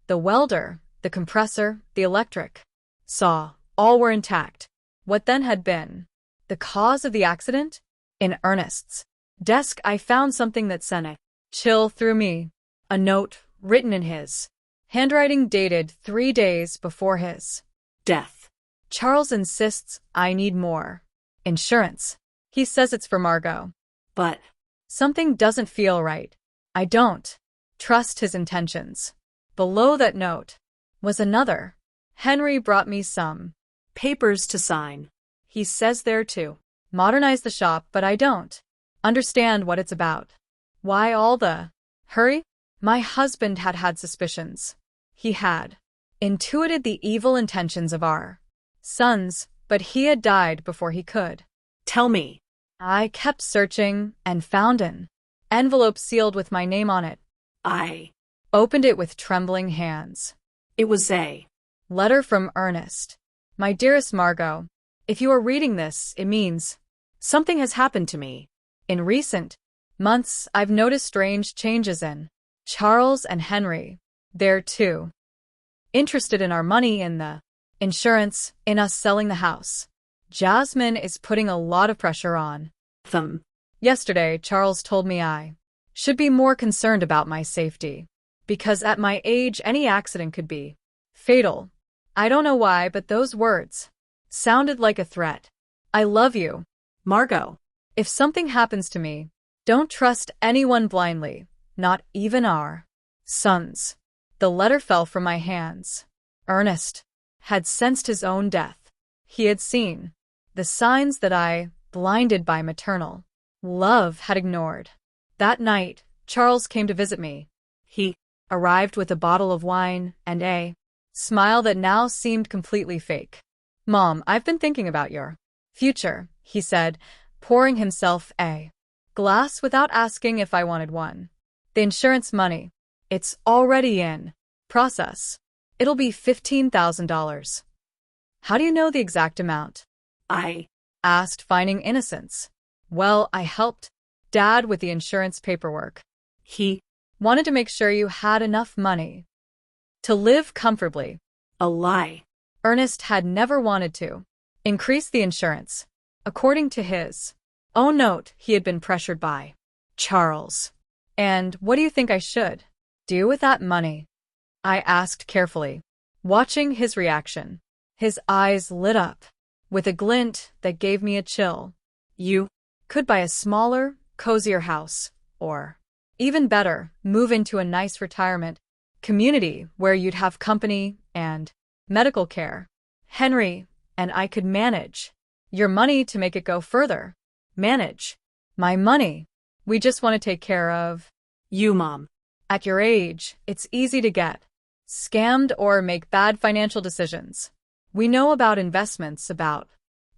The welder, the compressor, the electric saw, all were intact. What then had been the cause of the accident? In Ernest's desk I found something that sent a chill through me. A note written in his handwriting dated 3 days before his death. Charles insists I need more insurance. He says it's for Margot. But something doesn't feel right. I don't trust his intentions. Below that note was another. Henry brought me some papers to sign. He says there to modernize the shop, but I don't understand what it's about. Why all the hurry? My husband had had suspicions. He had intuited the evil intentions of our sons, but he had died before he could tell me. I kept searching and found an envelope sealed with my name on it. I opened it with trembling hands. It was a letter from Ernest. My dearest Margot, if you are reading this, it means something has happened to me. In recent months, I've noticed strange changes in Charles and Henry. They're too interested in our money, in the insurance, in us selling the house. Jasmine is putting a lot of pressure on them. Yesterday, Charles told me I should be more concerned about my safety, because at my age, any accident could be fatal. I don't know why, but those words sounded like a threat. I love you, Margot. If something happens to me, don't trust anyone blindly, not even our sons. The letter fell from my hands. Ernest had sensed his own death. He had seen the signs that I, blinded by maternal love, had ignored. That night, Charles came to visit me. He arrived with a bottle of wine and a smile that now seemed completely fake. Mom, I've been thinking about your future, he said, pouring himself a glass without asking if I wanted one. The insurance money. It's already in process. It'll be $15,000. How do you know the exact amount? I asked, finding innocence. Well, I helped Dad with the insurance paperwork. He wanted to make sure you had enough money to live comfortably. A lie. Ernest had never wanted to increase the insurance. According to his own note, he had been pressured by Charles. And what do you think I should do with that money? I asked carefully, watching his reaction. His eyes lit up with a glint that gave me a chill. You could buy a smaller, cozier house, or, even better, move into a nice retirement community where you'd have company and medical care. Henry and I could manage your money to make it go further. Manage my money. We just want to take care of you, Mom. At your age, it's easy to get scammed or make bad financial decisions. We know about investments, about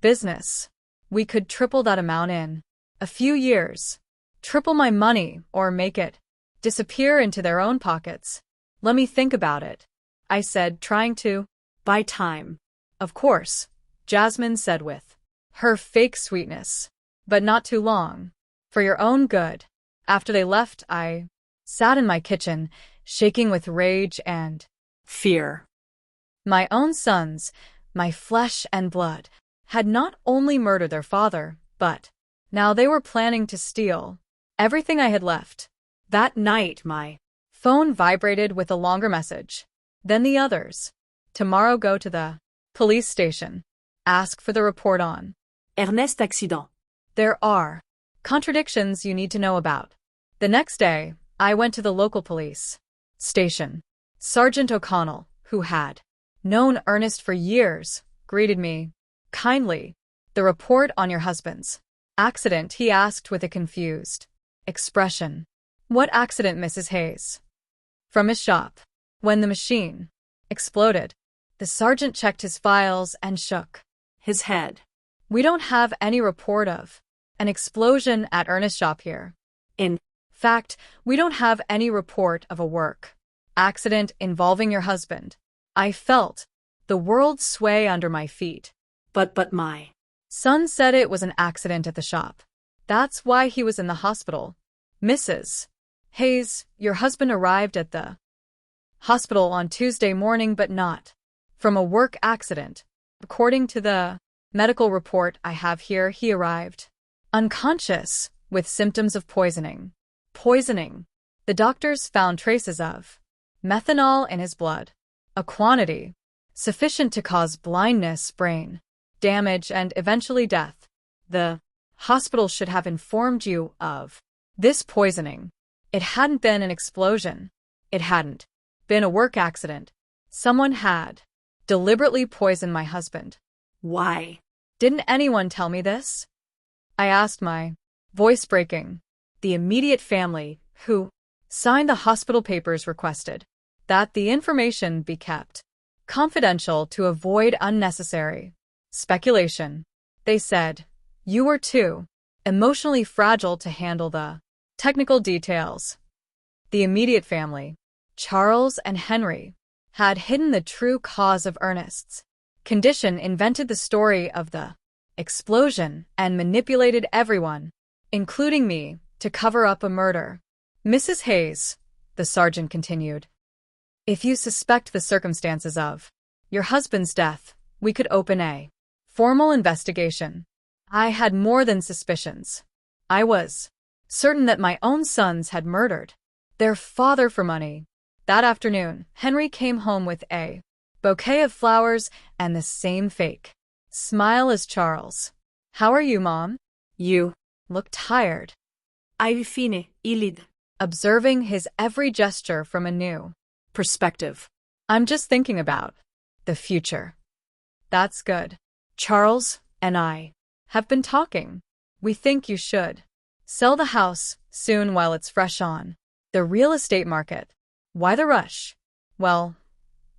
business. We could triple that amount in a few years. Triple my money or make it disappear into their own pockets. Let me think about it, I said, trying to buy time. Of course, Jasmine said with her fake sweetness. But not too long. For your own good. After they left, I sat in my kitchen, shaking with rage and fear. My own sons, my flesh and blood, had not only murdered their father, but now they were planning to steal everything I had left. That night, my phone vibrated with a longer message than the others. Tomorrow go to the police station. Ask for the report on Ernest accident. There are contradictions you need to know about. The next day, I went to the local police station. Sergeant O'Connell, who had known Ernest for years, greeted me kindly. The report on your husband's accident, he asked with a confused expression. What accident, Mrs. Hayes? From his shop. When the machine exploded, the sergeant checked his files and shook his head. We don't have any report of an explosion at Ernest's shop here. In fact, we don't have any report of a work accident involving your husband. I felt the world sway under my feet. But my son said it was an accident at the shop. That's why he was in the hospital. Mrs. Hayes, your husband arrived at the hospital on Tuesday morning, but not from a work accident. According to the medical report I have here, he arrived unconscious with symptoms of poisoning. Poisoning. The doctors found traces of methanol in his blood, a quantity sufficient to cause blindness, brain damage, and eventually death. The hospital should have informed you of this poisoning. It hadn't been an explosion. It hadn't been a work accident. Someone had deliberately poisoned my husband. Why? Didn't anyone tell me this? I asked, my voice breaking. The immediate family, who signed the hospital papers, requested that the information be kept confidential to avoid unnecessary speculation. They said you were too emotionally fragile to handle the technical details. The immediate family, Charles and Henry, had hidden the true cause of Ernest's condition, invented the story of the explosion, and manipulated everyone, including me, to cover up a murder. Mrs. Hayes, the sergeant continued, if you suspect the circumstances of your husband's death, we could open a formal investigation. I had more than suspicions. I was certain that my own sons had murdered their father for money. That afternoon, Henry came home with a bouquet of flowers and the same fake smile as Charles. How are you, Mom? You look tired. Ai fine, Ilid. Observing his every gesture from a new perspective. I'm just thinking about the future. That's good. Charles and I have been talking. We think you should sell the house soon while it's fresh on the real estate market. Why the rush? Well,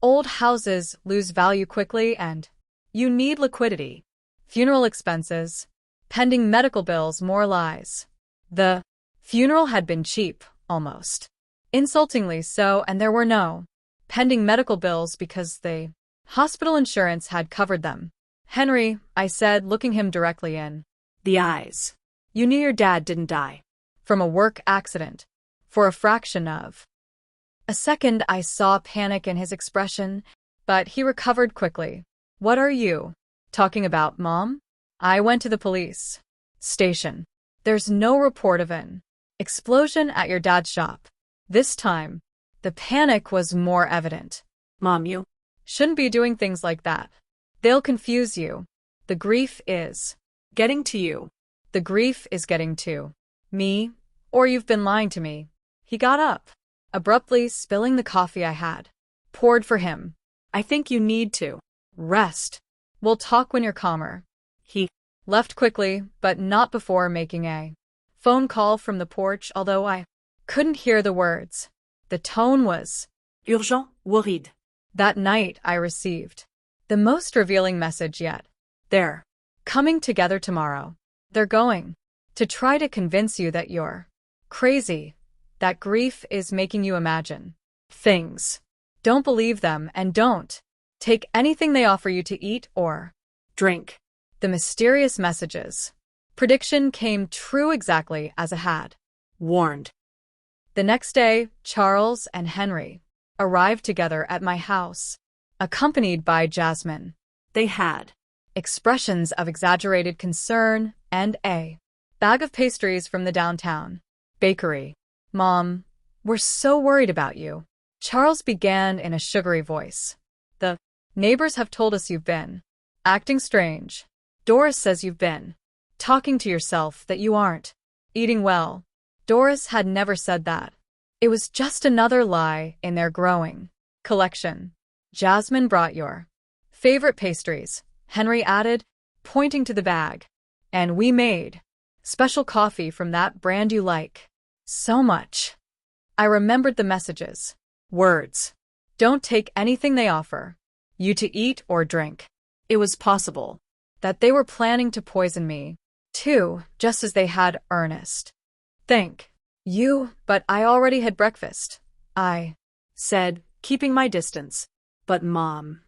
old houses lose value quickly and you need liquidity. Funeral expenses, pending medical bills, more lies. The funeral had been cheap, almost insultingly so, and there were no pending medical bills because the hospital insurance had covered them. Henry, I said, looking him directly in the eyes. You knew your dad didn't die from a work accident. For a fraction of a second, I saw panic in his expression, but he recovered quickly. What are you talking about, Mom? I went to the police station. There's no report of an explosion at your dad's shop. This time, the panic was more evident. Mom, you shouldn't be doing things like that. They'll confuse you. The grief is getting to you. The grief is getting to me, or you've been lying to me. He got up, abruptly spilling the coffee I had poured for him. I think you need to rest. We'll talk when you're calmer. He left quickly, but not before making a phone call from the porch, although I couldn't hear the words. The tone was urgent, worried. That night I received the most revealing message yet. They're coming together tomorrow. They're going to try to convince you that you're crazy, that grief is making you imagine things. Don't believe them and don't take anything they offer you to eat or drink. The mysterious messages. Prediction came true exactly as it had warned. The next day, Charles and Henry arrived together at my house, accompanied by Jasmine. They had expressions of exaggerated concern and a bag of pastries from the downtown bakery. Mom, we're so worried about you, Charles began in a sugary voice. The neighbors have told us you've been acting strange. Doris says you've been talking to yourself, that you aren't eating well. Doris had never said that. It was just another lie in their growing collection. Jasmine brought your favorite pastries, Henry added, pointing to the bag. And we made special coffee from that brand you like so much. I remembered the messages. Words. Don't take anything they offer you to eat or drink. It was possible that they were planning to poison me, too, just as they had Ernest. Thank you, but I already had breakfast. I said, keeping my distance. But Mom,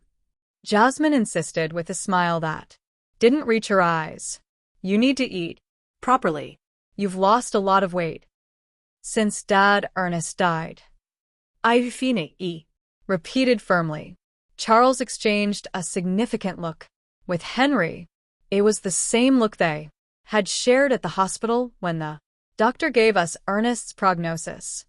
Jasmine insisted with a smile that didn't reach her eyes. You need to eat properly. You've lost a lot of weight since Dad Ernest died. I've fine. repeated firmly. Charles exchanged a significant look with Henry. It was the same look they had shared at the hospital when the doctor gave us Ernest's prognosis.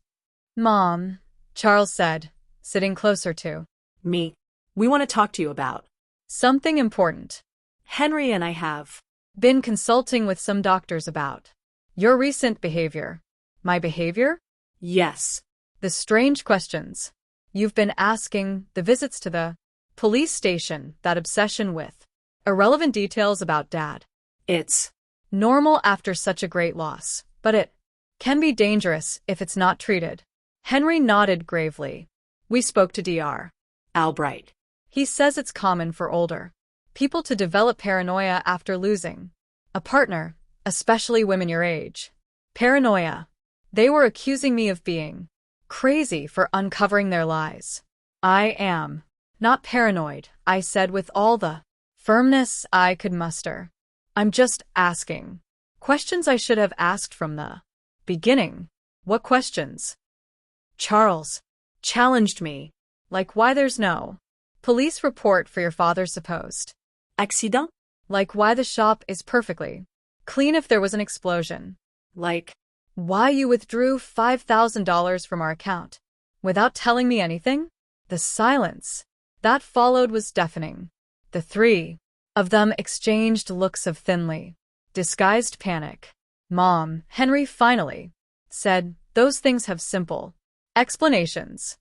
Mom, Charles said, sitting closer to Me. We want to talk to you about something important. Henry and I have Been consulting with some doctors about your recent behavior. My behavior? Yes. The strange questions you've been asking, the visits to the police station, that obsession with irrelevant details about Dad. It's Normal after such a great loss, but it can be dangerous if it's not treated. Henry nodded gravely. We spoke to Dr. Albright. He says it's common for older people to develop paranoia after losing a partner, especially women your age. Paranoia. They were accusing me of being crazy for uncovering their lies. I am not paranoid, I said with all the firmness I could muster. I'm just asking questions I should have asked from the beginning. What questions? Charles challenged me. Like why there's no police report for your father's supposed Accident? like why the shop is perfectly clean if there was an explosion. Like Why you withdrew $5,000 from our account without telling me anything? The silence that followed was deafening. The three of them exchanged looks of thinly disguised panic. Mom, Henry finally said, those things have simple explanations.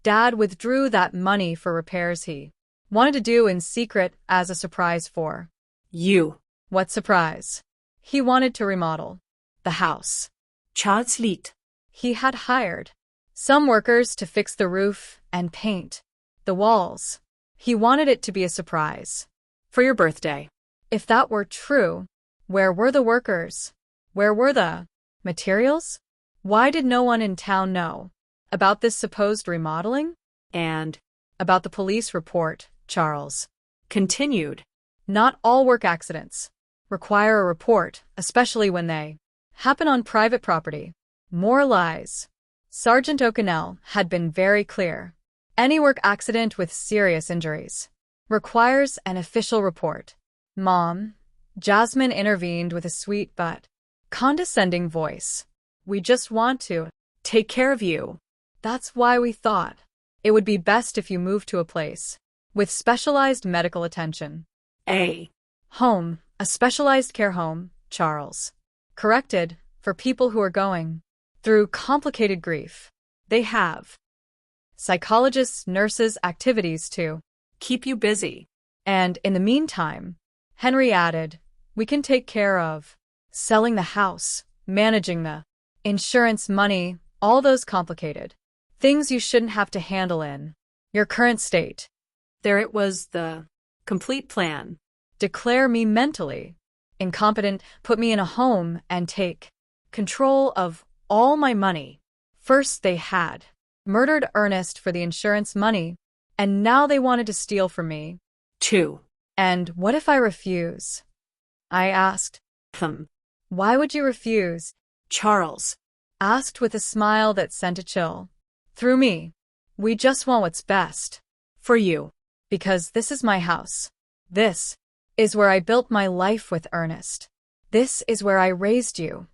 Dad withdrew that money for repairs he wanted to do in secret as a surprise for you. what surprise? He wanted to remodel the house. Charles Leet. He had hired some workers to fix the roof and paint the walls. He wanted it to be a surprise For your birthday. If that were true, where were the workers? Where were the materials? Why did no one in town know about this supposed remodeling? And About the police report, Charles continued. Not all work accidents require a report, especially when they happen on private property. More lies. Sergeant O'Connell had been very clear. Any work accident with serious injuries requires an official report. Mom, Jasmine intervened with a sweet but condescending voice. We just want to Take care of you. That's why we thought it would be best if you moved to a place with specialized medical attention. A Home, a specialized care home, Charles corrected, for people who are going through complicated grief. They have psychologists, nurses, activities to keep you busy. And in the meantime, Henry added, we can take care of selling the house, managing the insurance money, all those complicated things you shouldn't have to handle in your current state. There it was, the complete plan. Declare me mentally incompetent, put me in a home, and take control of all my money. First they had murdered Ernest for the insurance money, and now they wanted to steal from me. 2. And what if I refuse? I asked. Why would you refuse? Charles Asked with a smile that sent a chill through me. We just want what's best for you. because this is my house. This is where I built my life with Ernest. This is where I raised you.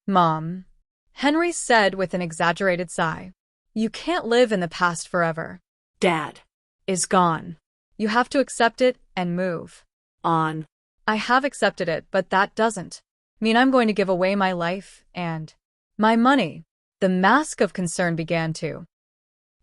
Mom, Henry said with an exaggerated sigh. You can't live in the past forever. Dad Is gone. You have to accept it and move on. I have accepted it, but that doesn't mean I'm going to give away my life and my money. The mask of concern began to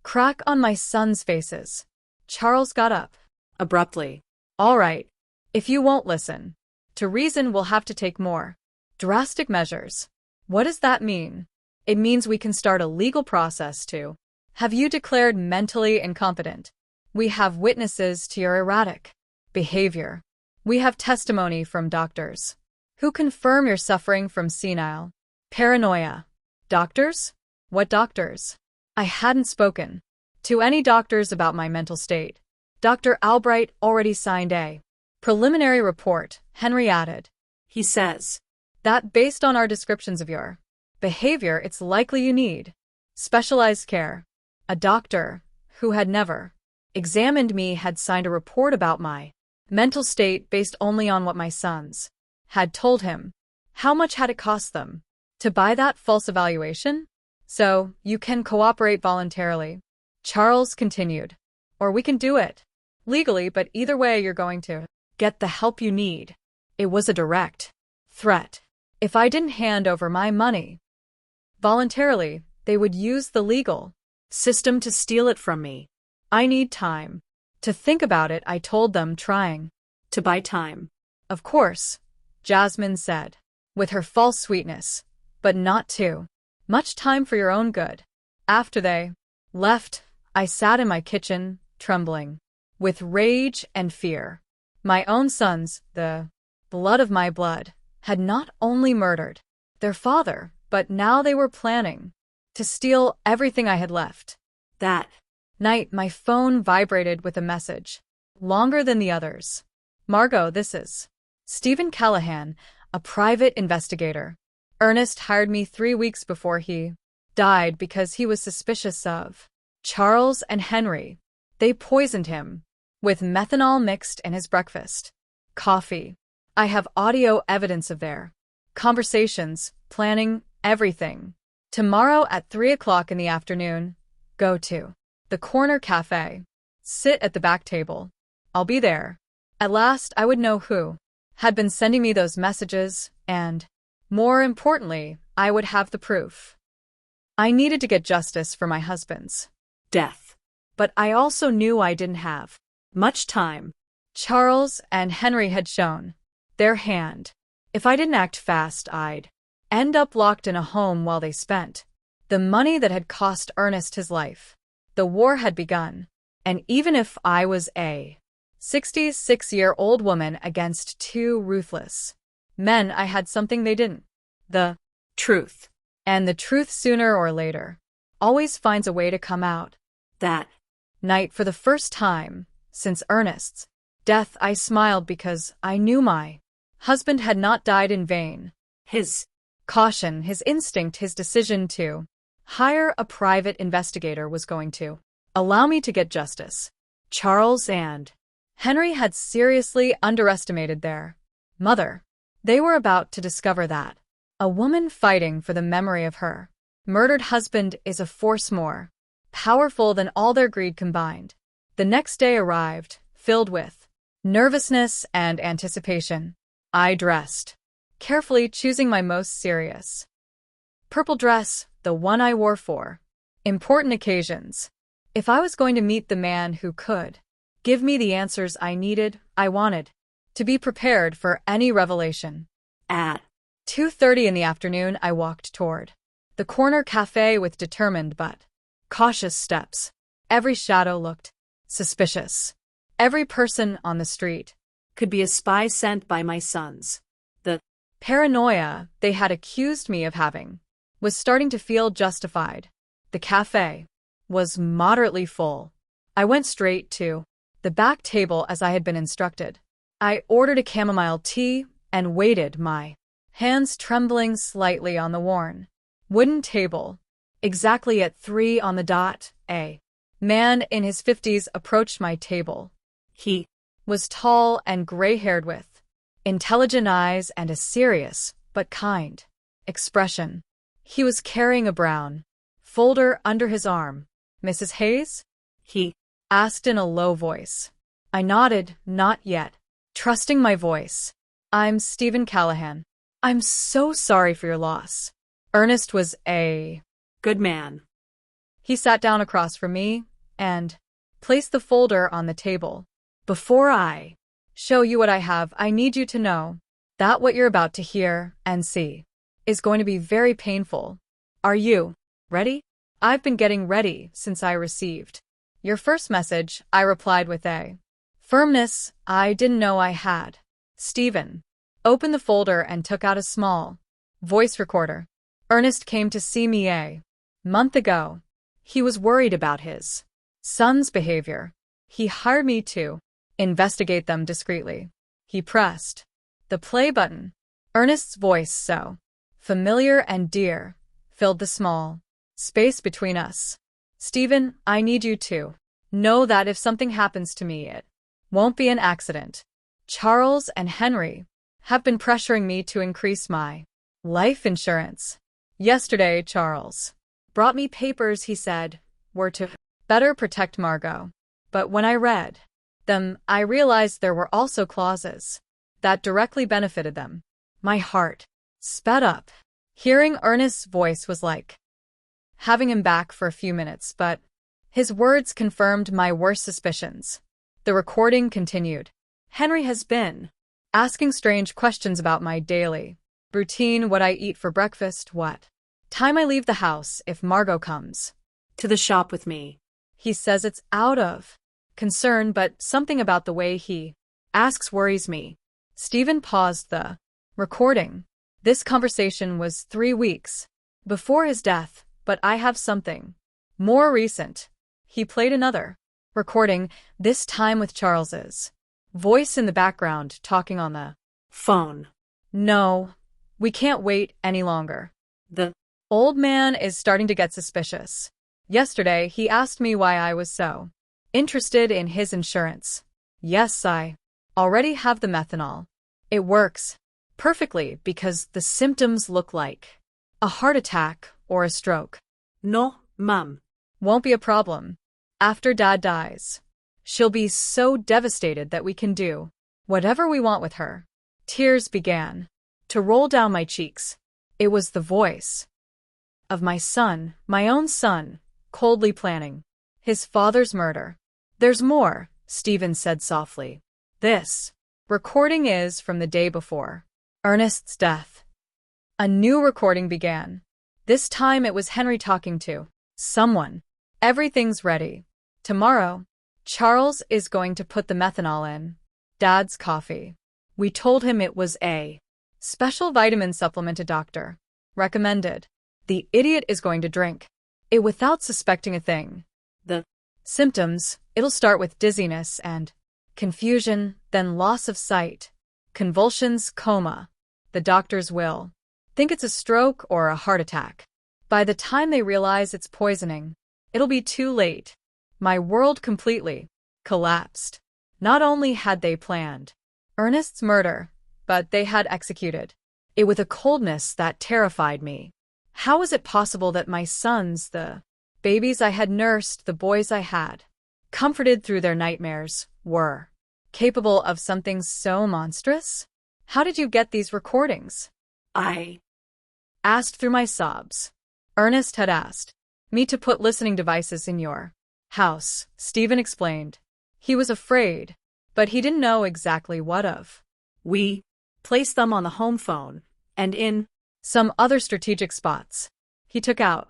crack on my sons' faces. Charles got up Abruptly. All right. If you won't listen to reason, we'll have to take more drastic measures. What does that mean? It means we can start a legal process to have you declared mentally incompetent. We have witnesses to your erratic behavior. We have testimony from doctors who confirm you're suffering from senile paranoia. Doctors? What doctors? I hadn't spoken to any doctors about my mental state. Dr. Albright already signed a preliminary report, Henry added. He says That based on our descriptions of your behavior, it's likely you need specialized care. A doctor who had never examined me, had signed a report about my mental state based only on what my sons had told him. How much had it cost them to buy that false evaluation? So, you can cooperate voluntarily, Charles continued. Or we can do it legally, but either way you're going to get the help you need. It was a direct threat. If I didn't hand over my money voluntarily, they would use the legal system to steal it from me. I need time to think about it, I told them, trying to buy time. Of course, Jasmine said, with her false sweetness, but not too much time for your own good. After they left, I sat in my kitchen, trembling with rage and fear. My own sons, the blood of my blood, had not only murdered their father, but now they were planning to steal everything I had left. That night, my phone vibrated with a message, longer than the others. Margot, this is Stephen Callahan, a private investigator. Ernest hired me 3 weeks before he died because he was suspicious of Charles and Henry. They poisoned him with methanol mixed in his breakfast coffee. I have audio evidence of their conversations, planning everything. Tomorrow at 3 o'clock in the afternoon, go to the corner cafe. Sit at the back table. I'll be there. At last, I would know who had been sending me those messages, and, more importantly, I would have the proof. I needed to get justice for my husband's death, but I also knew I didn't have much time. Charles and Henry had shown their hand. If I didn't act fast, I'd end up locked in a home while they spent the money that had cost Ernest his life. The war had begun, and even if I was a 66-year-old woman against 2 ruthless men, I had something they didn't. The truth. And the truth, sooner or later, always finds a way to come out. That night, for the first time since Ernest's death, I smiled because I knew my husband had not died in vain. His caution, his instinct, his decision to hire a private investigator was going to allow me to get justice. Charles and Henry had seriously underestimated their mother. They were about to discover that a woman fighting for the memory of her murdered husband is a force more powerful than all their greed combined. The next day arrived, filled with nervousness and anticipation. I dressed carefully, choosing my most serious purple dress, the one I wore for important occasions. If I was going to meet the man who could give me the answers I needed, I wanted to be prepared for any revelation. At 2:30 in the afternoon, I walked toward the corner cafe with determined but cautious steps. Every shadow looked suspicious. Every person on the street could be a spy sent by my sons. The paranoia they had accused me of having was starting to feel justified. The cafe was moderately full. I went straight to the back table as I had been instructed. I ordered a chamomile tea and waited, my hands trembling slightly on the worn wooden table. Exactly at 3 on the dot, a man in his 50s approached my table. He was tall and gray-haired with intelligent eyes and a serious but kind expression. He was carrying a brown folder under his arm. Mrs. Hayes? He asked in a low voice. I nodded, not yet trusting my voice. I'm Stephen Callahan. I'm so sorry for your loss. Ernest was a good man. He sat down across from me and placed the folder on the table. Before I show you what I have, I need you to know that what you're about to hear and see is going to be very painful. Are you ready? I've been getting ready since I received your first message, I replied with a firmness I didn't know I had. Stephen opened the folder and took out a small voice recorder. Ernest came to see me a month ago. He was worried about his son's behavior. He hired me to investigate them discreetly. He pressed the play button. Ernest's voice, so familiar and dear, filled the small space between us. Stephen, I need you to Know that if something happens to me, it won't be an accident. Charles and Henry have been pressuring me to increase my life insurance. Yesterday, Charles brought me papers he said were to better protect Margot. But when I read them, I realized there were also clauses that directly benefited them. My heart sped up. Hearing Ernest's voice was like having him back for a few minutes, but his words confirmed my worst suspicions. The recording continued. Henry has been asking strange questions about my daily routine, what I eat for breakfast, what time I leave the house if Margot comes To the shop with me. He says it's out of concern, but something about the way he asks worries me. Stephen paused the recording. This conversation was 3 weeks before his death, but I have something more recent. He played another recording, this time with Charles's voice in the background talking on the Phone. No, we can't wait any longer. The Old man is starting to get suspicious. Yesterday, he asked me why I was so interested in his insurance. Yes, I already have the methanol. It works perfectly because the symptoms look like a heart attack or a stroke. No, Mum. Won't be a problem. After Dad dies, she'll be so devastated that we can do whatever we want with her. Tears began to roll down my cheeks. It was the voice of my son, my own son, coldly planning his father's murder. There's more, Stephen said softly. This recording is from the day before Ernest's death. A new recording began. This time it was Henry talking to someone. Everything's ready. Tomorrow, Charles is going to put the methanol in Dad's coffee. We told him it was a special vitamin supplement a doctor recommended. The idiot is going to drink it without suspecting a thing. The symptoms, it'll start with dizziness and confusion, then loss of sight, convulsions, coma. The doctors will think it's a stroke or a heart attack. By the time they realize it's poisoning, it'll be too late. My world completely collapsed. Not only had they planned Ernest's murder, but they had executed it with a coldness that terrified me. How was it possible that my sons, the babies I had nursed, the boys I had comforted through their nightmares, were capable of something so monstrous? How did you get these recordings? I asked through my sobs. Ernest had asked me to put listening devices in your house, Stephen explained. He was afraid, but he didn't know exactly what of. We placed them on the home phone and in some other strategic spots. He took out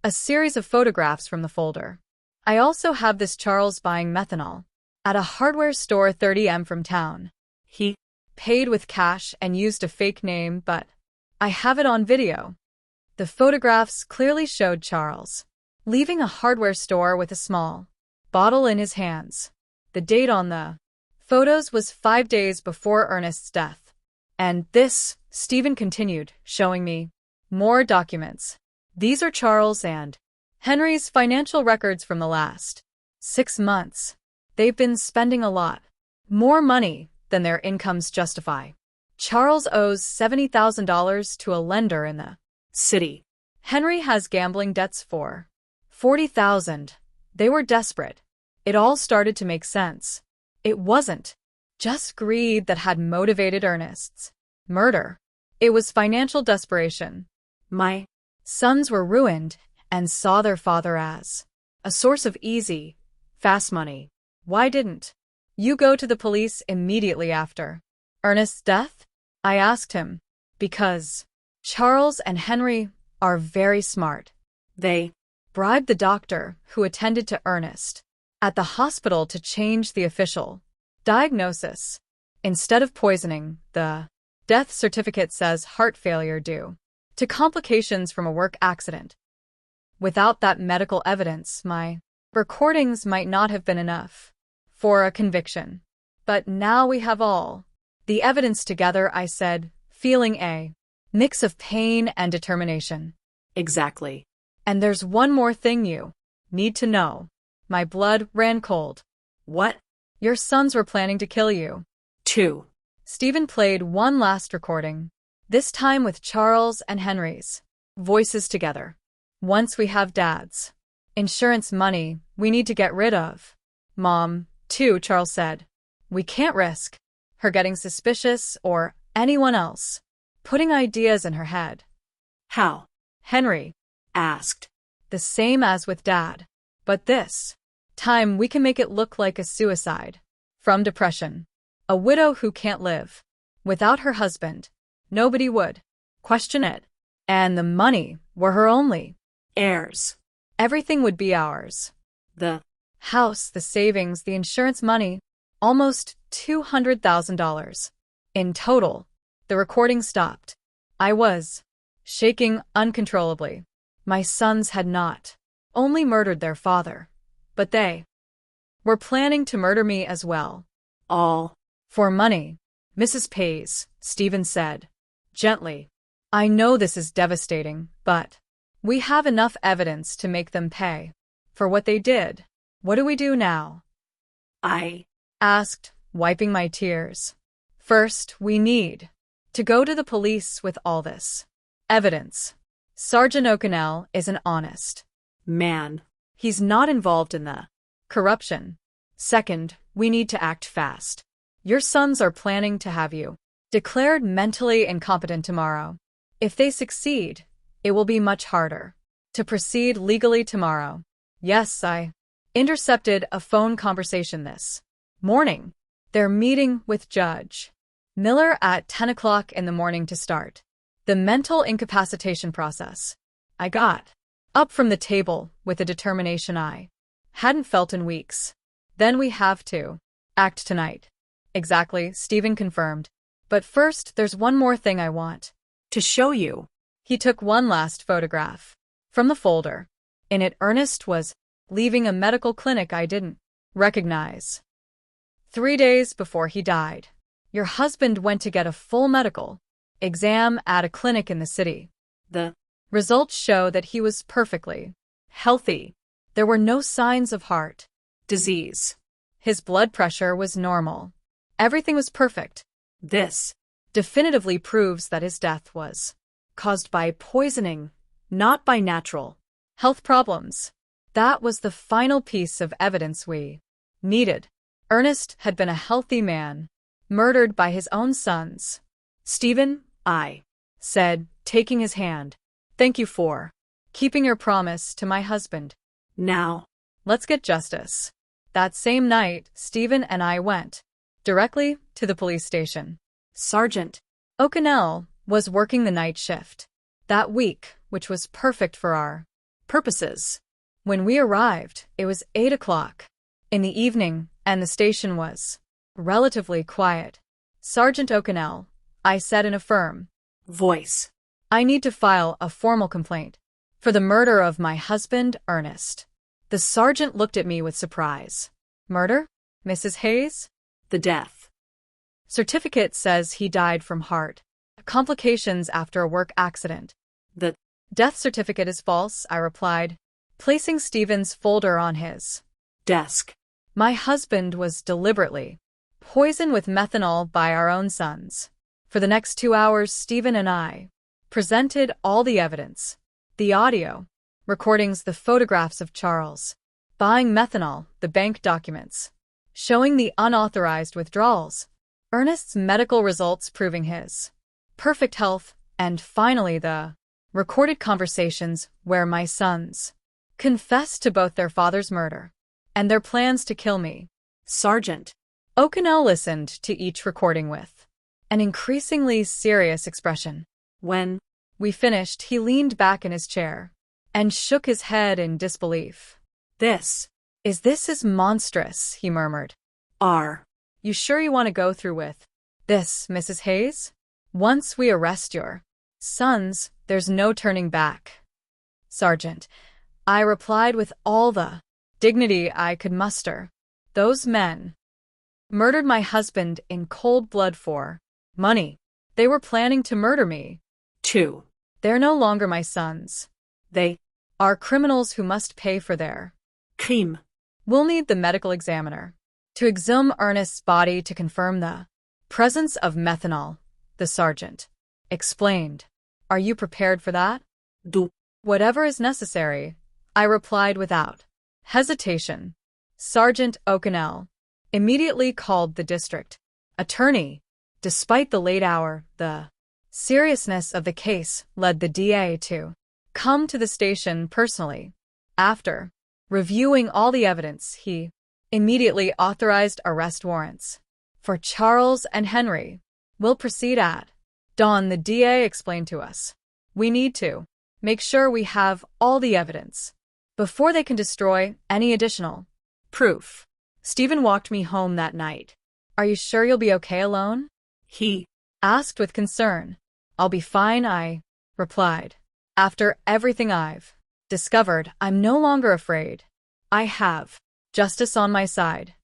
a series of photographs from the folder. I also have this Charles buying methanol at a hardware store 30 from town. He paid with cash and used a fake name, but I have it on video. The photographs clearly showed Charles leaving a hardware store with a small bottle in his hands. The date on the photos was 5 days before Ernest's death. And this, Stephen continued, showing me more documents. These are Charles and Henry's financial records from the last 6 months. They've been spending a lot more money than their incomes justify. Charles owes $70,000 to a lender in the city. Henry has gambling debts for $40,000. They were desperate. It all started to make sense. It wasn't just greed that had motivated Ernest's murder. It was financial desperation. My sons were ruined and saw their father as a source of easy, fast money. Why didn't you go to the police immediately after Ernest's death? I asked him. Because Charles and Henry are very smart. They bribed the doctor who attended to Ernest at the hospital to change the official diagnosis. Instead of poisoning, the death certificate says heart failure due to complications from a work accident. Without that medical evidence, my recordings might not have been enough for a conviction. But now we have all the evidence together, I said, feeling a mix of pain and determination. Exactly. And there's one more thing you need to know. My blood ran cold. What? Your sons were planning to kill you. 2. Stephen played one last recording, this time with Charles and Henry's voices together. Once we have Dad's insurance money, we need to get rid of Mom, too, Charles said. We can't risk her getting suspicious or anyone else putting ideas in her head. How? Henry Asked. the same as with Dad. But this time we can make it look like a suicide from depression. A widow who can't live without her husband. Nobody would question it. And the money were her only Heirs. everything would be ours. The House, the savings, the insurance money, almost $200,000. In total, the recording stopped. I was shaking uncontrollably. My sons had not only murdered their father, but they were planning to murder me as well. all. For money, Mrs. Pays, Stephen said gently. I know this is devastating, but we have enough evidence to make them pay for what they did. What do we do now? I Asked, wiping my tears. First, we need to go to the police with all this evidence. Sergeant O'Connell is an honest man. He's not involved in the corruption. Second, we need to act fast. Your sons are planning to have you declared mentally incompetent tomorrow. If they succeed, it will be much harder to proceed legally tomorrow. Yes, I intercepted a phone conversation this morning. They're meeting with Judge Miller at 10 o'clock in the morning to start the mental incapacitation process. I got up from the table with a determination I hadn't felt in weeks. Then we have to act tonight. Exactly, Stephen confirmed. But first, there's one more thing I want To show you. He took one last photograph from the folder. In it, Ernest was leaving a medical clinic I didn't recognize. 3 days before he died, your husband went to get a full medical exam at a clinic in the city. The Results show that he was perfectly healthy. There were no signs of heart disease. His blood pressure was normal. Everything was perfect. This Definitively proves that his death was caused by poisoning, not by natural health problems. That was the final piece of evidence we needed. Ernest had been a healthy man, murdered by his own sons. Stephen, I said, taking his hand. Thank you for keeping your promise to my husband. now. Let's get justice. That same night, Stephen and I went directly to the police station. Sergeant O'Connell was working the night shift that week, which was perfect for our purposes. When we arrived, it was 8 o'clock in the evening, and the station was relatively quiet. Sergeant O'Connell, I said in a firm voice. I need to file a formal complaint for the murder of my husband, Ernest. The sergeant looked at me with surprise. Murder, Mrs. Hayes? The death. Certificate says he died from heart complications after a work accident. The Death certificate is false, I replied, placing Stephen's folder on his desk. My husband was deliberately poisoned with methanol by our own sons. For the next 2 hours, Stephen and I presented all the evidence. The audio recordings, the photographs of Charles buying methanol, the bank documents showing the unauthorized withdrawals, Ernest's medical results proving his perfect health, and finally the recorded conversations where my sons confessed to both their father's murder and their plans to kill me. Sergeant O'Connell listened to each recording with an increasingly serious expression. when We finished, he leaned back in his chair and shook his head in disbelief. this This is monstrous, he murmured. are You sure you want to go through with this, Mrs. Hayes? Once we arrest your sons, there's no turning back. Sergeant, I replied with all the dignity I could muster. Those men murdered my husband in cold blood for money. They were planning to murder me. 2. They're no longer my sons. They Are criminals who must pay for their crime. We'll need the medical examiner to exhume Ernest's body to confirm the presence of methanol, the sergeant explained. Are you prepared for that? Do. Whatever is necessary, I replied without hesitation. Sergeant O'Connell immediately called the district attorney. Despite the late hour, the seriousness of the case led the DA to come to the station personally. After reviewing all the evidence, he immediately authorized arrest warrants for Charles and Henry. We'll proceed at dawn, the DA explained to us. We need to make sure we have all the evidence before they can destroy any additional proof. Stephen walked me home that night. Are you sure you'll be okay alone? He asked with concern. I'll be fine, I replied. After everything I've discovered, I'm no longer afraid. I have justice on my side.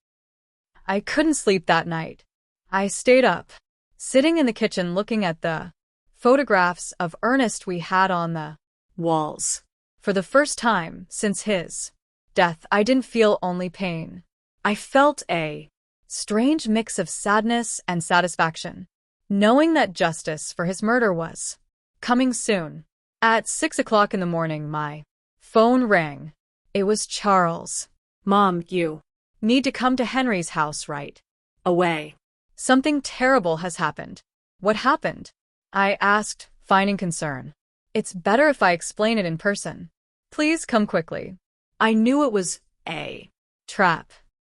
I couldn't sleep that night. I stayed up, sitting in the kitchen looking at the photographs of Ernest we had on the walls. For the first time since his death, I didn't feel only pain. I felt a strange mix of sadness and satisfaction, knowing that justice for his murder was coming soon. At 6 o'clock in the morning, my phone rang. It was Charles. Mom, you need to come to Henry's house right away. Something terrible has happened. What happened? I asked, finding concern. It's better if I explain it in person. Please come quickly. I knew it was a trap.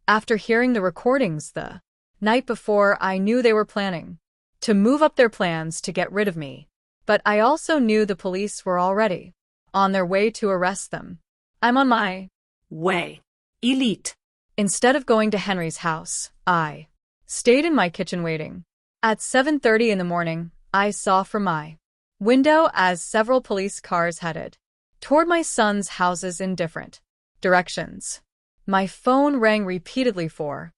After hearing the recordings the night before, I knew they were planning to move up their plans to get rid of me. But I also knew the police were already on their way to arrest them. I'm on my way. Elite. Instead of going to Henry's house, I stayed in my kitchen waiting. At 7:30 in the morning, I saw from my window as several police cars headed toward my son's houses in different directions. My phone rang repeatedly for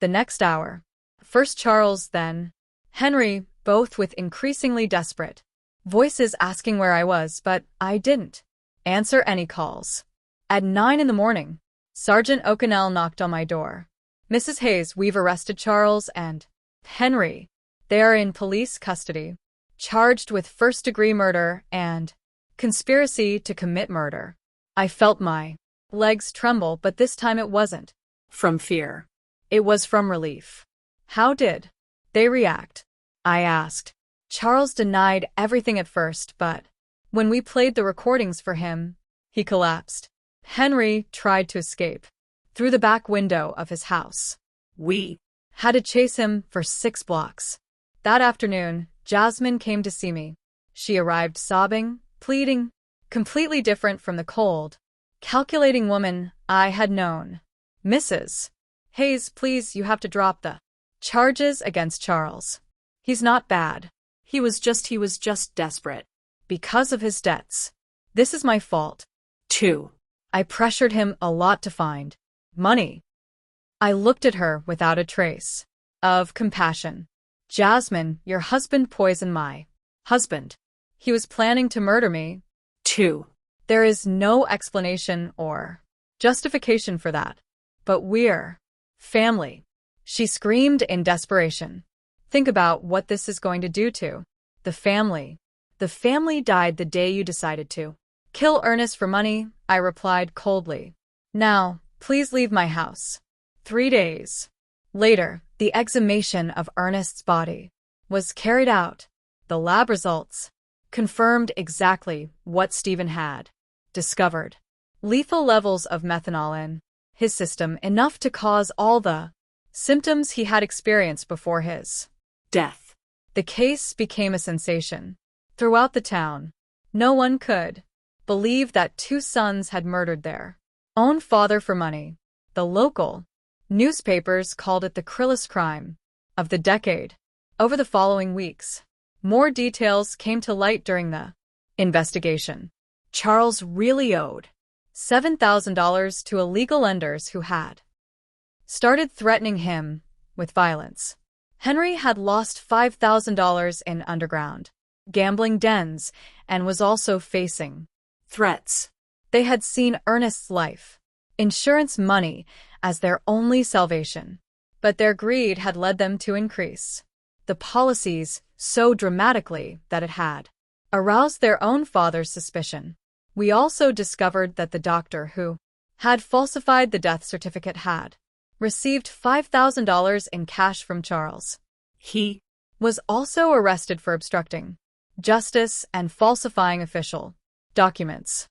the next hour. First Charles, then Henry, both with increasingly desperate voices asking where I was, but I didn't answer any calls. At 9 in the morning, Sergeant O'Connell knocked on my door. Mrs. Hayes, we've arrested Charles and Henry. They are in police custody, charged with first-degree murder and conspiracy to commit murder. I felt my legs tremble, but this time it wasn't from fear. It was from relief. How did they react? I asked. Charles denied everything at first, but when we played the recordings for him, he collapsed. Henry tried to escape through the back window of his house. We had to chase him for 6 blocks. That afternoon, Jasmine came to see me. She arrived sobbing, pleading, completely different from the cold, calculating woman I had known. Mrs. Hayes, please, you have to drop the charges against Charles. He's not bad. He was just desperate. Because of his debts. This is my fault. 2. I pressured him a lot to find money. I looked at her without a trace of compassion. Jasmine, your husband poisoned my husband. He was planning to murder me. 2. There is no explanation or justification for that. But we're family. She screamed in desperation. Think about what this is going to do to the family. The family died the day you decided to kill Ernest for money, I replied coldly. Now, please leave my house. 3 days later, the exhumation of Ernest's body was carried out. The lab results confirmed exactly what Stephen had discovered. Lethal levels of methanol in his system, enough to cause all the symptoms he had experienced before his death. The case became a sensation throughout the town. No one could believe that 2 sons had murdered their own father for money. The local newspapers called it the cruelest crime of the decade. Over the following weeks, more details came to light during the investigation. Charles really owed $7,000 to illegal lenders who had started threatening him with violence. Henry had lost $5,000 in underground gambling dens and was also facing threats. They had seen Ernest's life insurance money as their only salvation. But their greed had led them to increase the policies so dramatically that it had aroused their own father's suspicion. We also discovered that the doctor who had falsified the death certificate had received $5,000 in cash from Charles. He Was also arrested for obstructing justice and falsifying official documents.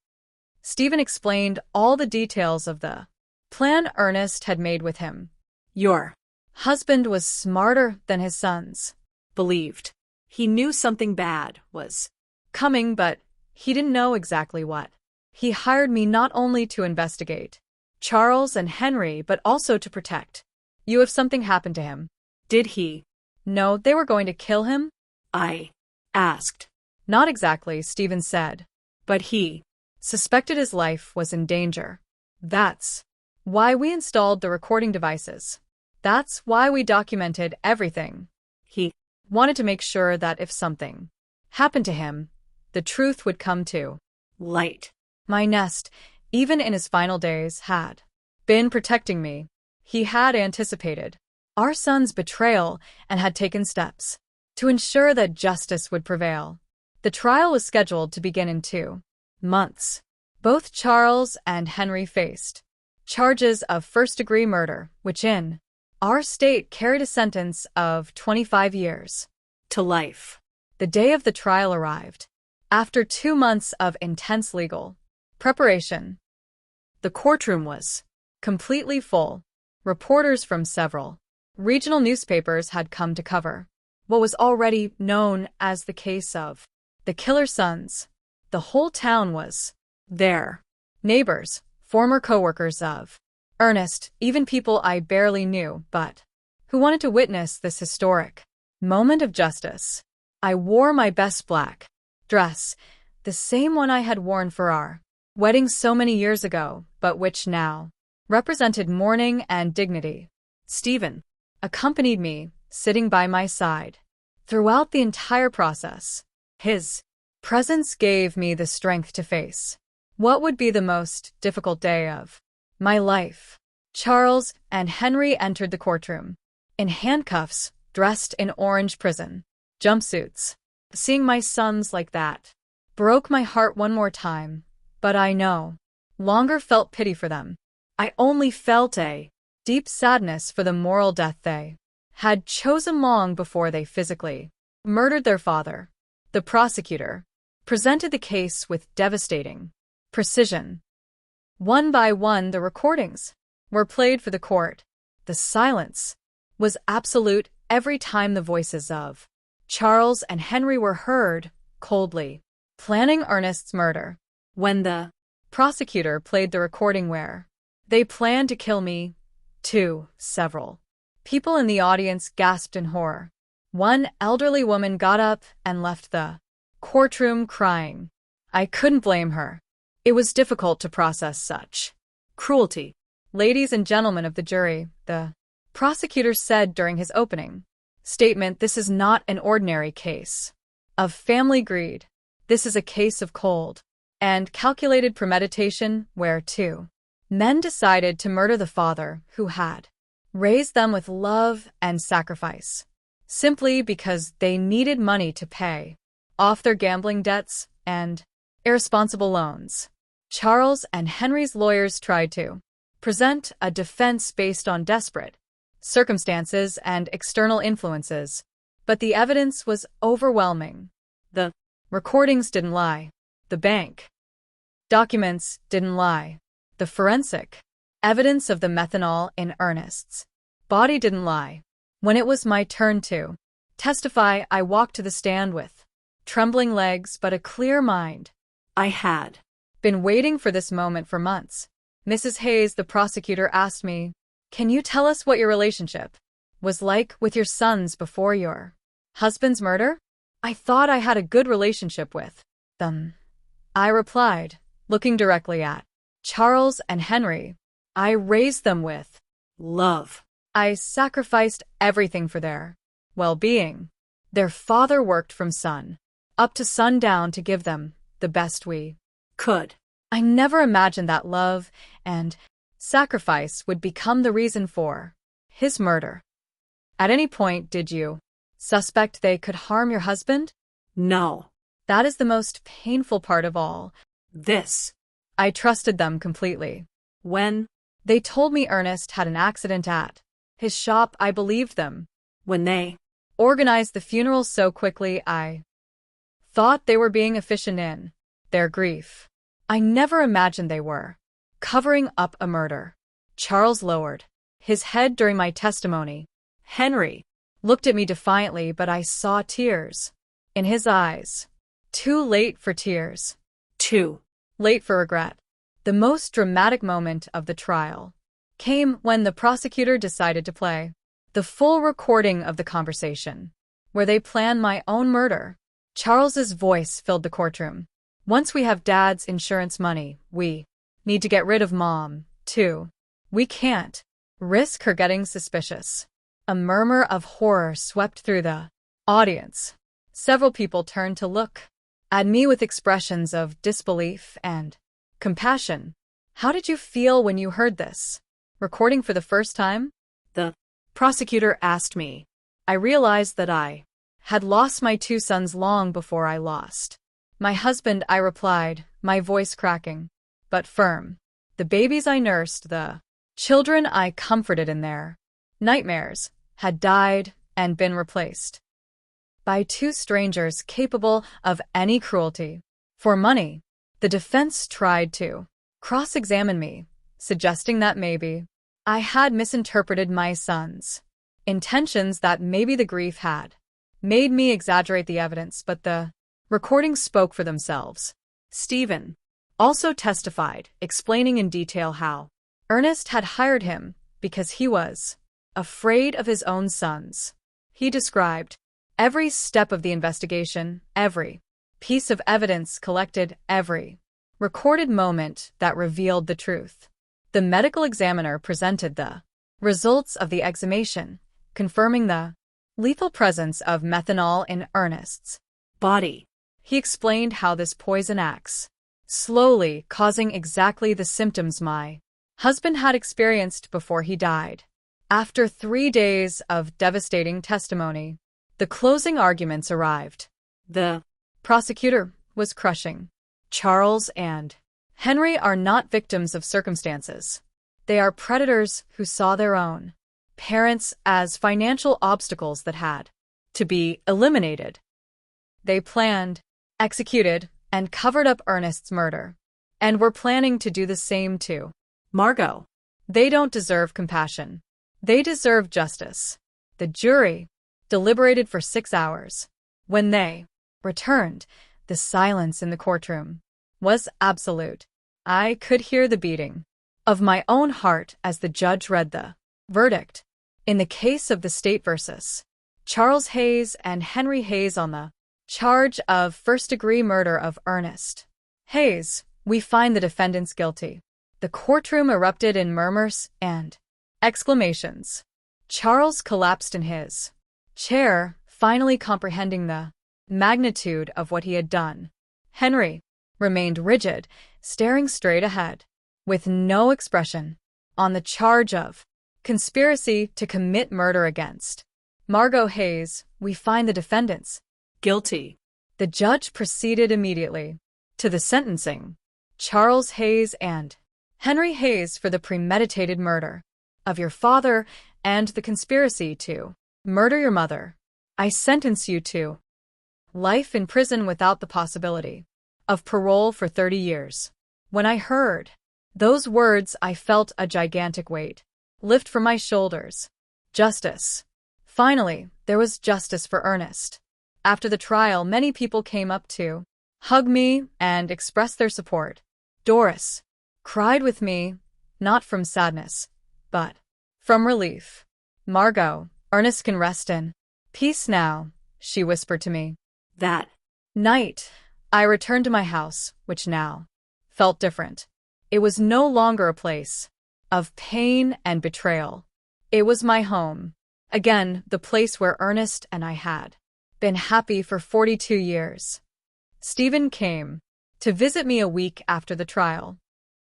Stephen explained all the details of the plan Ernest had made with him. Your Husband was smarter than his sons. believed. He knew something bad was Coming, but he didn't know exactly what. He hired me not only to investigate Charles and Henry, but also to protect you if something happened to him. Did he? No, they were going to kill him? I asked. Not exactly, Stephen said. But he Suspected his life was in danger. That's why we installed the recording devices. That's why we documented everything. he Wanted to make sure that if something happened to him, the truth would come to light. my nest, even in his final days, had been protecting me. He had anticipated our son's betrayal and had taken steps to ensure that justice would prevail. The trial was scheduled to begin in 2 months. Both Charles and Henry faced charges of first-degree murder, which in our state carried a sentence of 25 years To life. The day of the trial arrived. After 2 months of intense legal preparation, the courtroom was completely full. Reporters from several regional newspapers had come to cover what was already known as the case of the killer sons. The whole town was there. Neighbors, former co-workers of Ernest, even people I barely knew, but who wanted to witness this historic moment of justice. I wore my best black dress, the same one I had worn for our wedding so many years ago, but which now represented mourning and dignity. Stephen accompanied me, sitting by my side throughout the entire process. His presence gave me the strength to face what would be the most difficult day of my life. Charles and Henry entered the courtroom in handcuffs, dressed in orange prison jumpsuits. Seeing my sons like that broke my heart one more time, but I no longer felt pity for them. I only felt a deep sadness for the moral death they had chosen long before they physically murdered their father. The prosecutor presented the case with devastating precision. One by one, the recordings were played for the court. The silence was absolute every time the voices of Charles and Henry were heard, coldly planning Ernest's murder. When the Prosecutor played the recording where they planned to kill me, too. Several people in the audience gasped in horror. One elderly woman got up and left the courtroom crying. I couldn't blame her. It was difficult to process such cruelty. Ladies and gentlemen of the jury, the prosecutor said during his opening statement, this is not an ordinary case of family greed. This is a case of cold and calculated premeditation where 2 men decided to murder the father who had raised them with love and sacrifice, simply because they needed money to pay off their gambling debts and irresponsible loans. Charles and Henry's lawyers tried to present a defense based on desperate circumstances and external influences, but the evidence was overwhelming. The recordings didn't lie. The bank documents didn't lie. The forensic evidence of the methanol in Ernest's body didn't lie. When it was my turn to testify, I walked to the stand with trembling legs but a clear mind. I had been waiting for this moment for months. Mrs. Hayes, the prosecutor, asked me, can you tell us what your relationship was like with your sons before your husband's murder? I thought I had a good relationship with them. I replied, looking directly at Charles and Henry. I raised them with love. I sacrificed everything for their well-being. Their father worked from sun up to sundown to give them the best we Could. I never imagined that love and sacrifice would become the reason for his murder. At any point, did you suspect they could harm your husband? No. That is the most painful part of all. This. I trusted them completely. When? They told me Ernest had an accident at his shop. I believed them. When they Organized the funeral so quickly, I thought they were being efficient in their grief. I never imagined they were covering up a murder. Charles lowered his head during my testimony. Henry Looked at me defiantly, but I saw tears in his eyes. Too late for tears. Too Late for regret. The most dramatic moment of the trial came when the prosecutor decided to play the full recording of the conversation, where they planned my own murder. Charles's voice filled the courtroom. Once we have Dad's insurance money, we need to get rid of Mom, too. We can't risk her getting suspicious. A murmur of horror swept through the audience. Several people turned to look at me with expressions of disbelief and compassion. How did you feel when you heard this recording for the first time? The Prosecutor asked me. I realized that I had lost my 2 sons long before I lost my husband. I replied, my voice cracking, but firm. The babies I nursed, the children I comforted in their nightmares, had died and been replaced by 2 strangers capable of any cruelty. For money, the defense tried to cross-examine me, suggesting that maybe I had misinterpreted my son's intentions, that maybe the grief had made me exaggerate the evidence, but the recordings spoke for themselves. Stephen also testified, explaining in detail how Ernest had hired him because he was afraid of his own sons. He described every step of the investigation, every piece of evidence collected, every recorded moment that revealed the truth. The medical examiner presented the results of the exhumation, confirming the lethal presence of methanol in Ernest's body. He explained how this poison acts slowly, causing exactly the symptoms my husband had experienced before he died. After 3 days of devastating testimony, the closing arguments arrived. The prosecutor was crushing. Charles and Henry are not victims of circumstances. They are predators who saw their own parents as financial obstacles that had to be eliminated. They planned, executed, and covered up Ernest's murder, and were planning to do the same to Margot. They don't deserve compassion. They deserve justice. The jury deliberated for 6 hours. When they returned, the silence in the courtroom was absolute. I could hear the beating of my own heart as the judge read the verdict. In the case of the state versus Charles Hayes and Henry Hayes on the charge of first-degree murder of Ernest Hayes, we find the defendants guilty. The courtroom erupted in murmurs and exclamations. Charles collapsed in his chair, finally comprehending the magnitude of what he had done. Henry remained rigid, staring straight ahead, with no expression. On the charge of conspiracy to commit murder against Margot Hayes, we find the defendants guilty. The judge proceeded immediately to the sentencing. Charles Hayes and Henry Hayes for the premeditated murder of your father and the conspiracy to murder your mother. I sentence you to life in prison without the possibility of parole for 30 years. When I heard those words, I felt a gigantic weight lift from my shoulders. Justice. Finally, there was justice for Ernest. After the trial, many people came up to hug me and express their support. Doris cried with me, not from sadness, but from relief. Margot, Ernest can rest in peace now, she whispered to me. That night, I returned to my house, which now felt different. It was no longer a place of pain and betrayal. It was my home. Again, the place where Ernest and I had been happy for 42 years. Stephen came to visit me a week after the trial.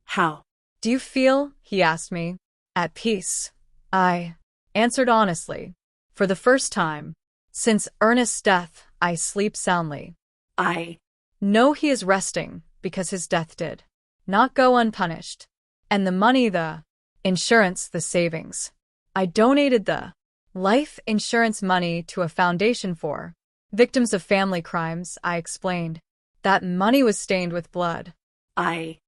How Do you feel, he asked me, at peace? I answered honestly. For the first time since Ernest's death, I sleep soundly. I know he is resting because his death did not go unpunished. And the money, the insurance, the savings. I donated the life insurance money to a foundation for victims of family crimes, I explained. That money was stained with blood. I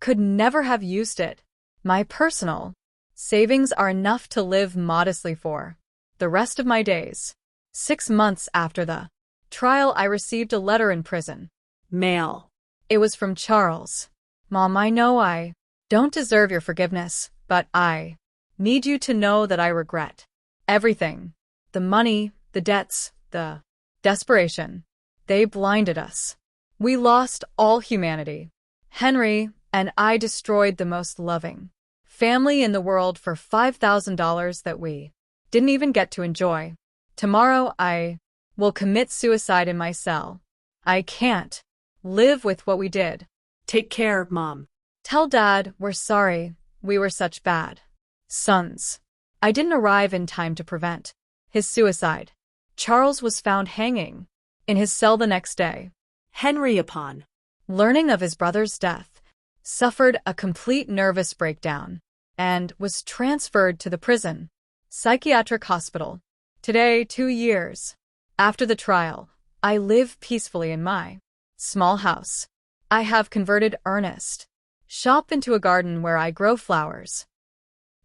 could never have used it. My personal savings are enough to live modestly for the rest of my days. 6 months after the trial, I received a letter in prison. Mail. It was from Charles. Mom, I know I don't deserve your forgiveness, but I need you to know that I regret everything. The money, the debts, the desperation. They blinded us. We lost all humanity. Henry and I destroyed the most loving family in the world for $5,000 that we didn't even get to enjoy. Tomorrow I will commit suicide in my cell. I can't live with what we did. Take care, Mom. Tell Dad we're sorry we were such bad sons. I didn't arrive in time to prevent his suicide. Charles was found hanging in his cell the next day. Henry, upon learning of his brother's death, suffered a complete nervous breakdown and was transferred to the prison psychiatric hospital. Today, 2 years after the trial, I live peacefully in my small house. I have converted Ernest shop into a garden where I grow flowers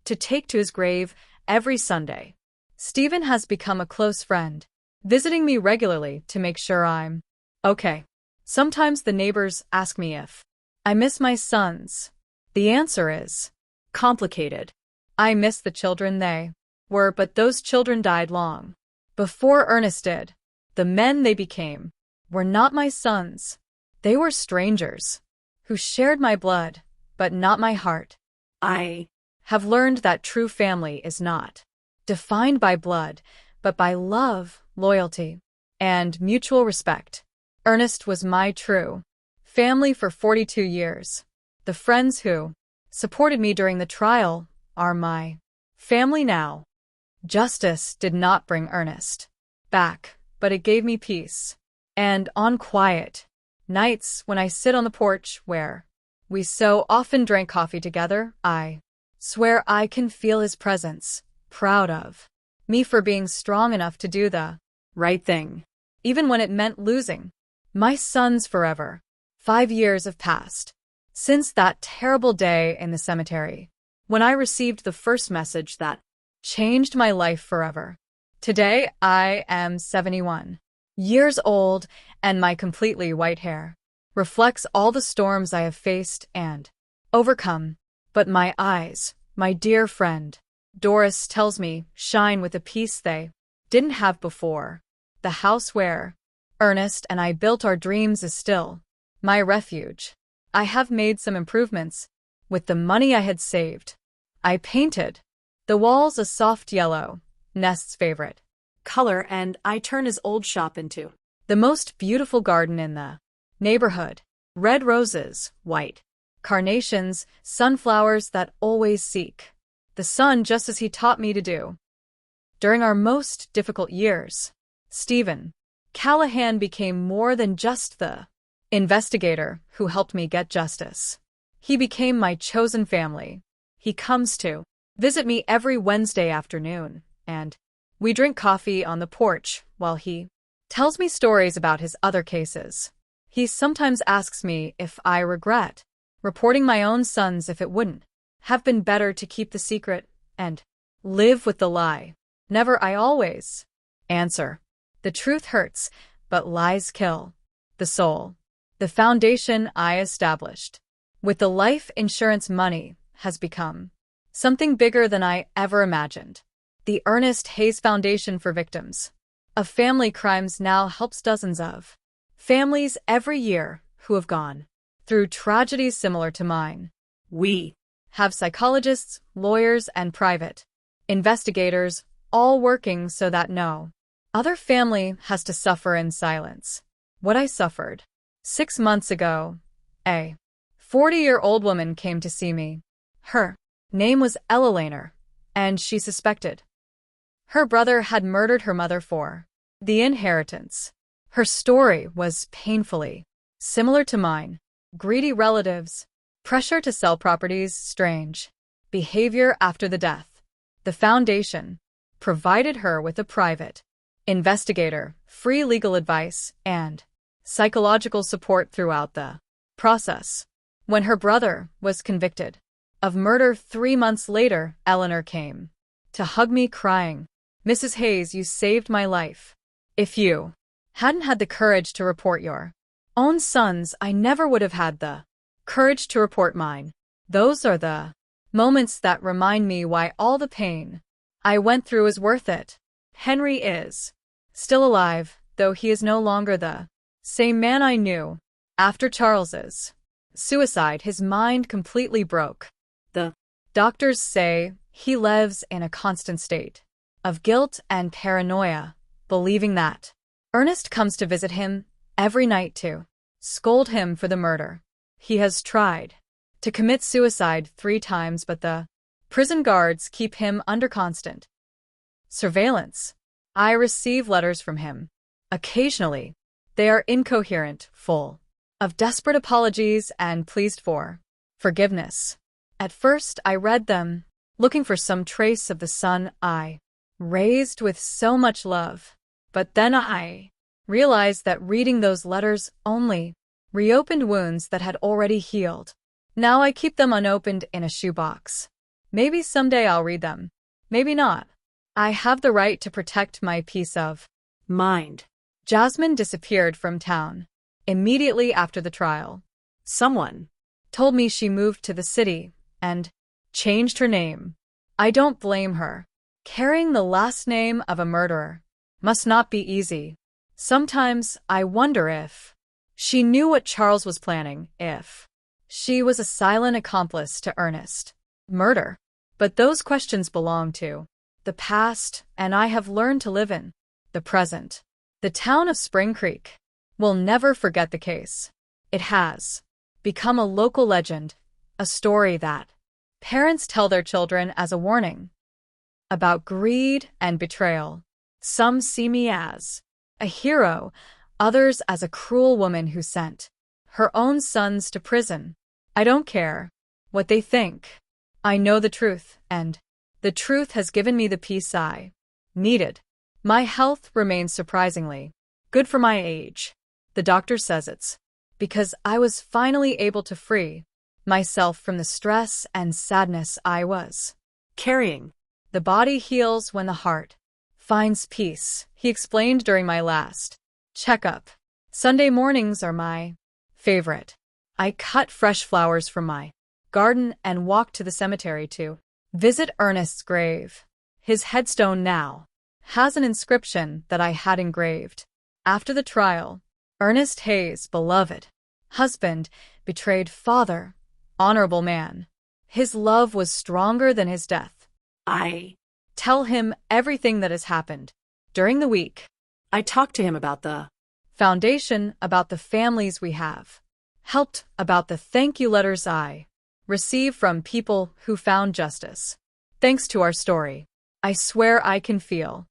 to take to his grave every Sunday. Stephen has become a close friend, visiting me regularly to make sure I'm okay. Sometimes the neighbors ask me if I miss my sons. The answer is complicated. I miss the children they were, but those children died long before Ernest did. The men they became were not my sons. They were strangers who shared my blood, but not my heart. I have learned that true family is not defined by blood, but by love, loyalty, and mutual respect. Ernest was my true family for 42 years. The friends who supported me during the trial are my family now. Justice did not bring Ernest back, but it gave me peace. And on quiet nights when I sit on the porch where we so often drank coffee together, I swear I can feel his presence, proud of me for being strong enough to do the right thing, even when it meant losing my sons forever. 5 years have passed since that terrible day in the cemetery, when I received the first message that changed my life forever. Today, I am 71 years old, and my completely white hair reflects all the storms I have faced and overcome. But my eyes, my dear friend Doris tells me, shine with a peace they didn't have before. The house where Ernest and I built our dreams is still my refuge. I have made some improvements with the money I had saved. I painted the walls a soft yellow, Nest's favorite color, and I turn his old shop into the most beautiful garden in the neighborhood. Red roses, white carnations, sunflowers that always seek the sun, just as he taught me to do. During our most difficult years, Stephen Callahan became more than just the investigator who helped me get justice. He became my chosen family. He comes to visit me every Wednesday afternoon, and we drink coffee on the porch while he tells me stories about his other cases. He sometimes asks me if I regret reporting my own sons, if it wouldn't have been better to keep the secret and live with the lie. Never. I always answer, the truth hurts, but lies kill the soul. The foundation I established with the life insurance money has become something bigger than I ever imagined. The Ernest Hayes Foundation for Victims of Family Crimes now helps dozens of families every year who have gone through tragedies similar to mine. We have psychologists, lawyers, and private investigators all working so that no other family has to suffer in silence what I suffered. 6 months ago, a 40-year-old woman came to see me. Her name was Ella Laner, and she suspected her brother had murdered her mother for the inheritance. Her story was painfully similar to mine. Greedy relatives, pressure to sell properties, strange behavior after the death. The foundation provided her with a private investigator, free legal advice, and psychological support throughout the process. When her brother was convicted of murder 3 months later, Eleanor came to hug me crying, "Mrs. Hayes, you saved my life. If you hadn't had the courage to report your own sons, I never would have had the courage to report mine." Those are the moments that remind me why all the pain I went through is worth it. Henry is still alive, though he is no longer the same man I knew. After Charles's suicide, his mind completely broke. The doctors say he lives in a constant state of guilt and paranoia, believing that Ernest comes to visit him every night to scold him for the murder. He has tried to commit suicide 3 times, but the prison guards keep him under constant surveillance. I receive letters from him. Occasionally, they are incoherent, full of desperate apologies and pleas for forgiveness. At first, I read them, looking for some trace of the son I raised with so much love. But then I realized that reading those letters only reopened wounds that had already healed. Now I keep them unopened in a shoebox. Maybe someday I'll read them. Maybe not. I have the right to protect my peace of mind. Jasmine disappeared from town immediately after the trial. Someone told me she moved to the city and changed her name. I don't blame her. Carrying the last name of a murderer must not be easy. Sometimes I wonder if she knew what Charles was planning, if she was a silent accomplice to Ernest's murder. But those questions belong to the past, and I have learned to live in the present. The town of Spring Creek will never forget the case. It has become a local legend, a story that parents tell their children as a warning about greed and betrayal. Some see me as a hero, others as a cruel woman who sent her own sons to prison. I don't care what they think. I know the truth, and the truth has given me the peace I needed. My health remains surprisingly good for my age. The doctor says it's because I was finally able to free myself from the stress and sadness I was carrying. The body heals when the heart finds peace, he explained during my last checkup. Sunday mornings are my favorite. I cut fresh flowers from my garden and walk to the cemetery to visit Ernest's grave. His headstone now has an inscription that I had engraved. After the trial, Ernest Hayes, beloved husband, betrayed father, honorable man. His love was stronger than his death. I tell him everything that has happened during the week. I talked to him about the foundation, about the families we have helped, about the thank you letters I receive from people who found justice. Thanks to our story, I swear I can feel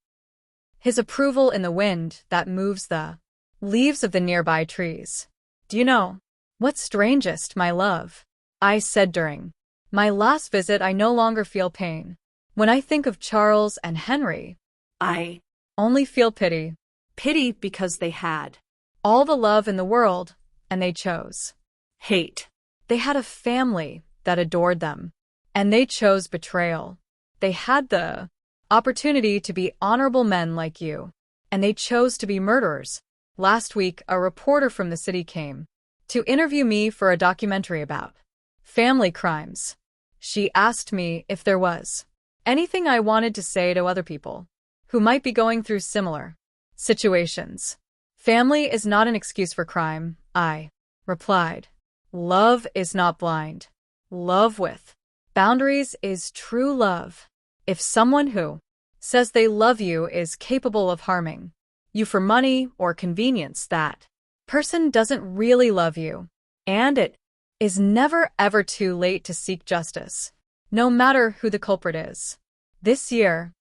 his approval in the wind that moves the leaves of the nearby trees. Do you know what's strangest, my love? I said during my last visit, I no longer feel pain. When I think of Charles and Henry, I only feel pity. Pity because they had all the love in the world, and they chose hate. They had a family that adored them, and they chose betrayal. They had the opportunity to be honorable men like you, and they chose to be murderers. Last week, a reporter from the city came to interview me for a documentary about family crimes. She asked me if there was anything I wanted to say to other people who might be going through similar situations. Family is not an excuse for crime, I replied. Love is not blind. Love with boundaries is true love. If someone who says they love you is capable of harming you for money or convenience, that person doesn't really love you, and it is never ever too late to seek justice, no matter who the culprit is. This year,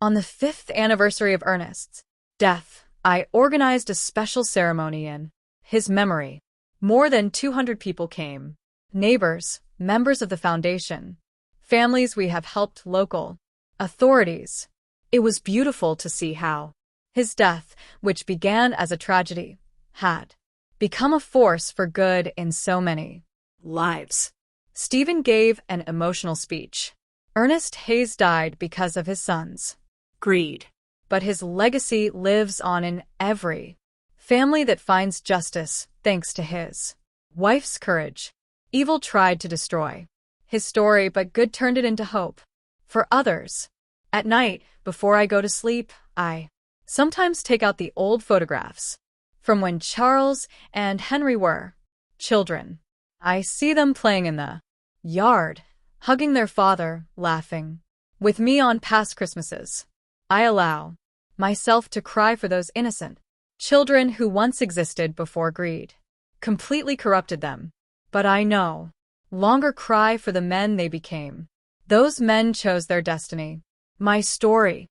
on the 5th anniversary of Ernest's death, I organized a special ceremony in his memory. More than 200 people came. Neighbors, members of the foundation, families we have helped, local authorities. It was beautiful to see how his death, which began as a tragedy, had become a force for good in so many Lives. Stephen gave an emotional speech. Ernest Hayes died because of his sons' Greed. but his legacy lives on in every family that finds justice thanks to his wife's courage. Evil tried to destroy his story, but good turned it into hope for others. At night, before I go to sleep, I sometimes take out the old photographs from when Charles and Henry were children. I see them playing in the yard, hugging their father, laughing with me on past Christmases. I allow myself to cry for those innocent children who once existed before greed completely corrupted them. But I no longer cry for the men they became. Those men chose their destiny. My story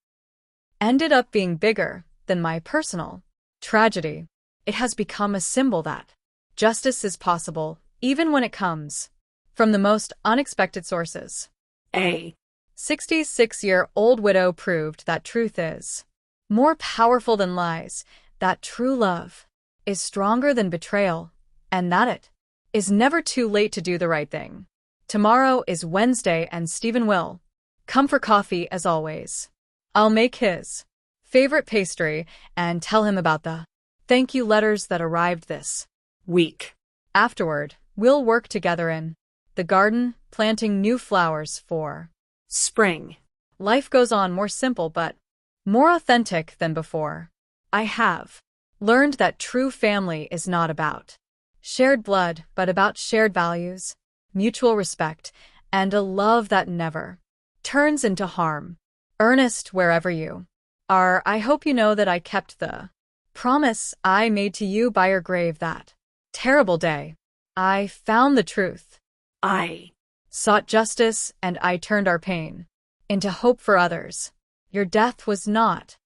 ended up being bigger than my personal tragedy. It has become a symbol that justice is possible, even when it comes from the most unexpected sources. A 66-year-old widow proved that truth is more powerful than lies, that true love is stronger than betrayal, and that it is never too late to do the right thing. Tomorrow is Wednesday and Stephen will come for coffee as always. I'll make his favorite pastry and tell him about the thank you letters that arrived this week. Afterward, we'll work together in the garden, planting new flowers for Spring. life goes on, more simple but more authentic than before. I have learned that true family is not about shared blood, but about shared values, mutual respect, and a love that never turns into harm. Ernest, wherever you are, I hope you know that I kept the promise I made to you by your grave that terrible day. I found the truth. I Sought justice, and I turned our pain into hope for others. Your death was not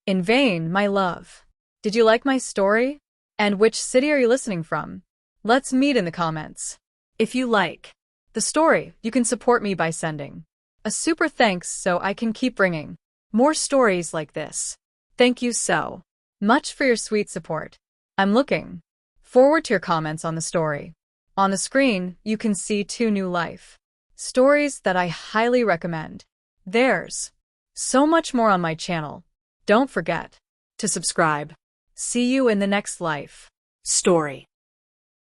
in vain, my love. Did you like my story? And which city are you listening from? Let's meet in the comments. If you like the story, you can support me by sending a super thanks so I can keep bringing more stories like this. Thank you so much for your sweet support. I'm looking forward to your comments on the story. On the screen, you can see 2 new life stories that I highly recommend. There's so much more on my channel. Don't forget to subscribe. See you in the next life story.